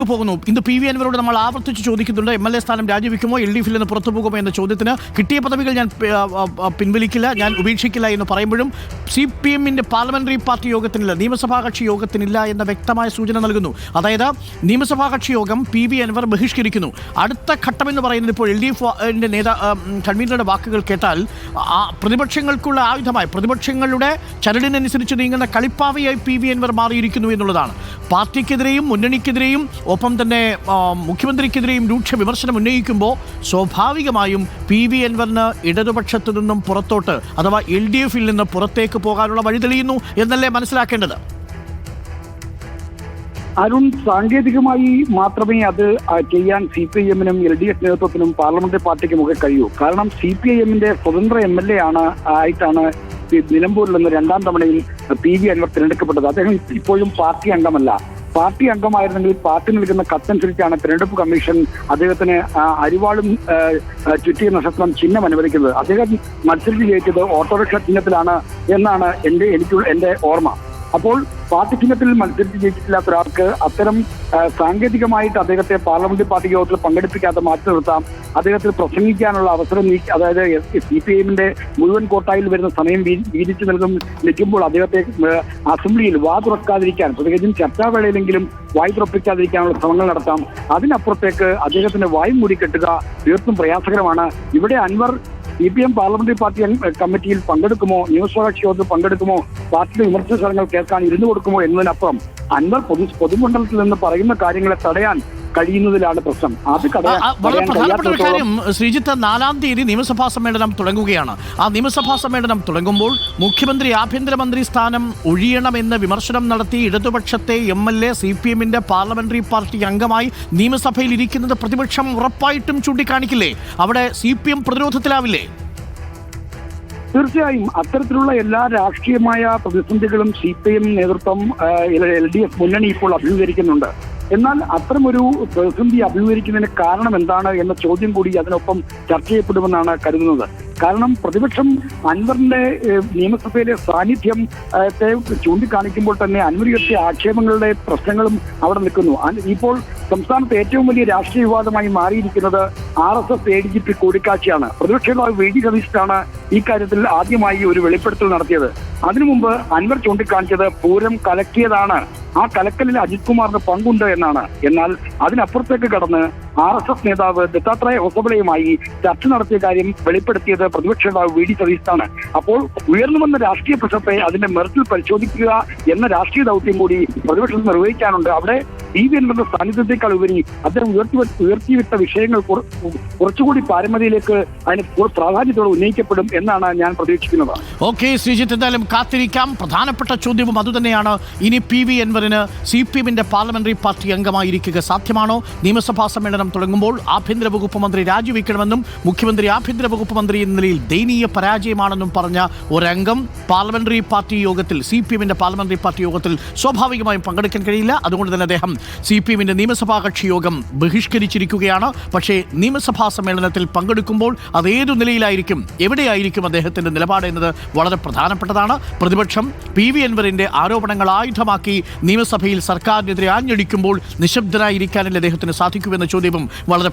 പോകുന്നു. ഇന്ന് P V അൻവരോട് നമ്മൾ ആവർത്തിച്ച് ചോദിക്കുന്നുണ്ട്, MLA സ്ഥാനം രാജിവെക്കുമോ, LDFിൽ നിന്ന് പുറത്തു പോകുമോ എന്ന ചോദ്യത്തിന് കിട്ടിയ പദവികൾ ഞാൻ പിൻവലിക്കില്ല, ഞാൻ ഉപേക്ഷിക്കില്ല എന്ന് പറയുമ്പോഴും CPM-ന്റെ പാർലമെന്ററി പാർട്ടി യോഗത്തിനില്ല, നിയമസഭാ കക്ഷി യോഗത്തിനില്ല എന്ന വ്യക്തമായ സൂചന നൽകുന്നു. അതായത് നിയമസഭാ കക്ഷി യോഗം PV അൻവർ ബഹിഷ്കരിക്കുന്നു. അടുത്ത ഘട്ടമെന്ന് പറയുന്നത് ഇപ്പോൾ LDF-ന്റെ കൺവീനറുടെ വാക്കുകൾ കേട്ടാൽ പ്രതിപക്ഷങ്ങൾക്കുള്ള ആയുധമായി, പ്രതിപക്ഷങ്ങളുടെ ചരടിനനുസരിച്ച് നീങ്ങുന്ന കളിപ്പാവയായി PV അൻവർ മാറിയിരിക്കുന്നു എന്നുള്ളതാണ്. പാർട്ടിക്കെതിരെയും മുന്നണിക്കെതിരെയും ഒപ്പം തന്നെ മുഖ്യമന്ത്രിക്കെതിരെയും രൂക്ഷ വിമർശനം ഉന്നയിക്കുമ്പോൾ സ്വാഭാവികമായും PV അൻവറിന് ഇടതുപക്ഷത്തു നിന്നും പുറത്തോട്ട് അഥവാ LDF-ൽ നിന്ന് പുറത്തേക്ക് പോകാനുള്ള വഴി തെളിയുന്നു എന്നല്ലേ മനസ്സിലാക്കേണ്ടത്? അരുൺ, സാങ്കേതികമായി മാത്രമേ അത് ചെയ്യാൻ CPIM-നും LDF നേതൃത്വത്തിനും പാർലമെന്ററി പാർട്ടിക്കുമൊക്കെ കഴിയൂ. കാരണം CPIM-ന്റെ സ്വതന്ത്ര MLA ആയിട്ടാണ് നിലമ്പൂരിൽ നിന്ന് രണ്ടാം തവണയിൽ PV അൻവർ തിരഞ്ഞെടുക്കപ്പെട്ടത്. അദ്ദേഹം ഇപ്പോഴും പാർട്ടി അംഗമല്ല. പാർട്ടി അംഗമായിരുന്നെങ്കിൽ പാർട്ടി നൽകുന്ന കത്തനുസരിച്ചാണ് തിരഞ്ഞെടുപ്പ് കമ്മീഷൻ അദ്ദേഹത്തിന് അരിവാളും ചുറ്റിയ നക്ഷത്രം ചിഹ്നം അനുവദിക്കുന്നത്. അദ്ദേഹം മത്സരിച്ച് ജയിച്ചത് ഓട്ടോറിക്ഷ ചിഹ്നത്തിലാണ് എന്നാണ് എന്റെ ഓർമ്മ. അപ്പോൾ പാർട്ടി ചിഹ്നത്തിൽ മത്സരിച്ച് ജയിച്ചിട്ടില്ലാത്ത ഒരാൾക്ക് അത്തരം സാങ്കേതികമായിട്ട് അദ്ദേഹത്തെ പാർലമെന്ററി പാർട്ടി യോഗത്തിൽ പങ്കെടുപ്പിക്കാതെ മാറ്റി നിർത്താം. അദ്ദേഹത്തിന് പ്രസംഗിക്കാനുള്ള അവസരം അതായത് CPIM-ന്റെ മുഴുവൻ കോട്ടായിൽ വരുന്ന സമയം വീതിച്ചു നിൽക്കുമ്പോൾ അദ്ദേഹത്തെ അസംബ്ലിയിൽ വാ തുറക്കാതിരിക്കാൻ, പ്രത്യേകിച്ചും ചർച്ചാവേളയിലെങ്കിലും വായ് തുറപ്പിക്കാതിരിക്കാനുള്ള ശ്രമങ്ങൾ നടത്താം. അതിനപ്പുറത്തേക്ക് അദ്ദേഹത്തിന്റെ വായ് മൂടിക്കെട്ടുക തീർത്തും പ്രയാസകരമാണ്. ഇവിടെ അൻവർ CPM പാർലമെന്ററി പാർട്ടി കമ്മിറ്റിയിൽ പങ്കെടുക്കുമോ, നിയമസഭാ കക്ഷി യോഗത്തിൽ പങ്കെടുക്കുമോ, പാർട്ടിയുടെ വിമർശനങ്ങൾ കേൾക്കാൻ ഇരുന്നു കൊടുക്കുമോ എന്നതിനപ്പുറം അൻവർ പൊതുമണ്ഡലത്തിൽ നിന്ന് പറയുന്ന കാര്യങ്ങളെ തടയാൻ കഴിയുന്നതിലാണ് പ്രശ്നം. വളരെ പ്രധാനപ്പെട്ട ഒരു കാര്യം ശ്രീജിത്ത്, 4-ാം തീയതി നിയമസഭാ സമ്മേളനം തുടങ്ങുകയാണ്. ആ നിയമസഭാ സമ്മേളനം തുടങ്ങുമ്പോൾ മുഖ്യമന്ത്രി ആഭ്യന്തരമന്ത്രി സ്ഥാനം ഒഴിയണമെന്ന് വിമർശനം നടത്തി ഇടതുപക്ഷത്തെ MLA CPM-ന്റെ പാർലമെന്ററി പാർട്ടി അംഗമായി നിയമസഭയിൽ ഇരിക്കുന്നത് പ്രതിപക്ഷം ഉറപ്പായിട്ടും ചൂണ്ടിക്കാണിക്കില്ലേ? അവിടെ CPM പ്രതിരോധത്തിലാവില്ലേ? തീർച്ചയായും അത്തരത്തിലുള്ള എല്ലാ രാഷ്ട്രീയമായ പ്രതിസന്ധികളും CPM നേതൃത്വം LDF മുന്നണി ഇപ്പോൾ അഭിമുഖീകരിക്കുന്നുണ്ട്. എന്നാൽ അത്തരമൊരു പ്രതിസന്ധി അഭിമുഖീകരിക്കുന്നതിന് കാരണം എന്താണ് എന്ന ചോദ്യം കൂടി അതിനൊപ്പം ചർച്ച ചെയ്യപ്പെടുമെന്നാണ് കരുതുന്നത്. കാരണം പ്രതിപക്ഷം അൻവറിന്റെ നിയമസഭയിലെ സാന്നിധ്യം ചൂണ്ടിക്കാണിക്കുമ്പോൾ തന്നെ അൻവറിയുടെ ആക്ഷേപങ്ങളുടെ പ്രശ്നങ്ങളും അവിടെ നിൽക്കുന്നു. ഇപ്പോൾ സംസ്ഥാനത്ത് ഏറ്റവും വലിയ രാഷ്ട്രീയ വിവാദമായി മാറിയിരിക്കുന്നത് RSS ADGP കൂടിക്കാഴ്ചയാണ്. പ്രതിപക്ഷ നേതാവ് VD സതീശനാണ് ഈ കാര്യത്തിൽ ആദ്യമായി ഒരു വെളിപ്പെടുത്തൽ നടത്തിയത്. അതിനു മുമ്പ് അൻവർ ചൂണ്ടിക്കാണിച്ചത് പൂരം കലക്കിയതാണ്, ആ കലക്കലിൽ അജിത് കുമാറിന് പങ്കുണ്ട് എന്നാണ്. എന്നാൽ അതിനപ്പുറത്തേക്ക് കടന്ന് RSS നേതാവ് ദത്താത്രേയ ഹൊസബളയുമായി ചർച്ച നടത്തിയ കാര്യം വെളിപ്പെടുത്തിയത് പ്രതിപക്ഷ നേതാവ് VD സതീശനാണ്. അപ്പോൾ ഉയർന്നു വന്ന രാഷ്ട്രീയ പ്രശ്നത്തെ അതിന്റെ മെറിറ്റിൽ പരിശോധിക്കുക എന്ന രാഷ്ട്രീയ ദൗത്യം കൂടി പ്രതിപക്ഷം നിർവഹിക്കാനുണ്ട്. അവിടെ PV അൻവറിന്റെ സാന്നിധ്യത്തെക്കാൾ ഉപരി അദ്ദേഹം ഉയർത്തിവിട്ട വിഷയങ്ങൾ കുറച്ചുകൂടി പാരമ്പര്യയിലേക്ക് അതിന് പ്രാധാന്യത്തോടെ ഉന്നയിക്കപ്പെടും എന്നാണ് ഞാൻ പ്രതീക്ഷിക്കുന്നത്. ഓക്കെ ശ്രീജിത്ത്, എന്തായാലും കാത്തിരിക്കാം. പ്രധാനപ്പെട്ട ചോദ്യവും അതുതന്നെയാണ്. ഇനി PV അൻവറിന് CPM-ന്റെ പാർലമെന്ററി പാർട്ടി അംഗമായിരിക്കുക സാധ്യമാണോ? നിയമസഭാ സമ്മേളനം തുടങ്ങുമ്പോൾ ആഭ്യന്തര വകുപ്പ് മന്ത്രി രാജിവെക്കണമെന്നും മുഖ്യമന്ത്രി ആഭ്യന്തര വകുപ്പ് മന്ത്രി എന്ന നിലയിൽ ദയനീയ പരാജയമാണെന്നും പറഞ്ഞ ഒരംഗം പാർലമെന്ററി പാർട്ടി യോഗത്തിൽ, CPM-ന്റെ പാർലമെന്ററി പാർട്ടി യോഗത്തിൽ സ്വാഭാവികമായും പങ്കെടുക്കാൻ കഴിയില്ല. അതുകൊണ്ട് തന്നെ അദ്ദേഹം CPM-ന്റെ നിയമസഭാ കക്ഷി യോഗം ബഹിഷ്കരിച്ചിരിക്കുകയാണ്. പക്ഷേ നിയമസഭാ സമ്മേളനത്തിൽ പങ്കെടുക്കുമ്പോൾ അതേതു നിലയിലായിരിക്കും, എവിടെയായിരിക്കും അദ്ദേഹത്തിന്റെ നിലപാട് എന്നത് വളരെ പ്രധാനപ്പെട്ടതാണ്. പ്രതിപക്ഷം PV അൻവറിന്റെ ആരോപണങ്ങൾ ആയുധമാക്കി നിയമസഭയിൽ സർക്കാരിനെതിരെ ആഞ്ഞടിക്കുമ്പോൾ നിശബ്ദനായിരിക്കാനല്ലേ അദ്ദേഹത്തിന് സാധിക്കുമെന്ന ചോദ്യവും വളരെ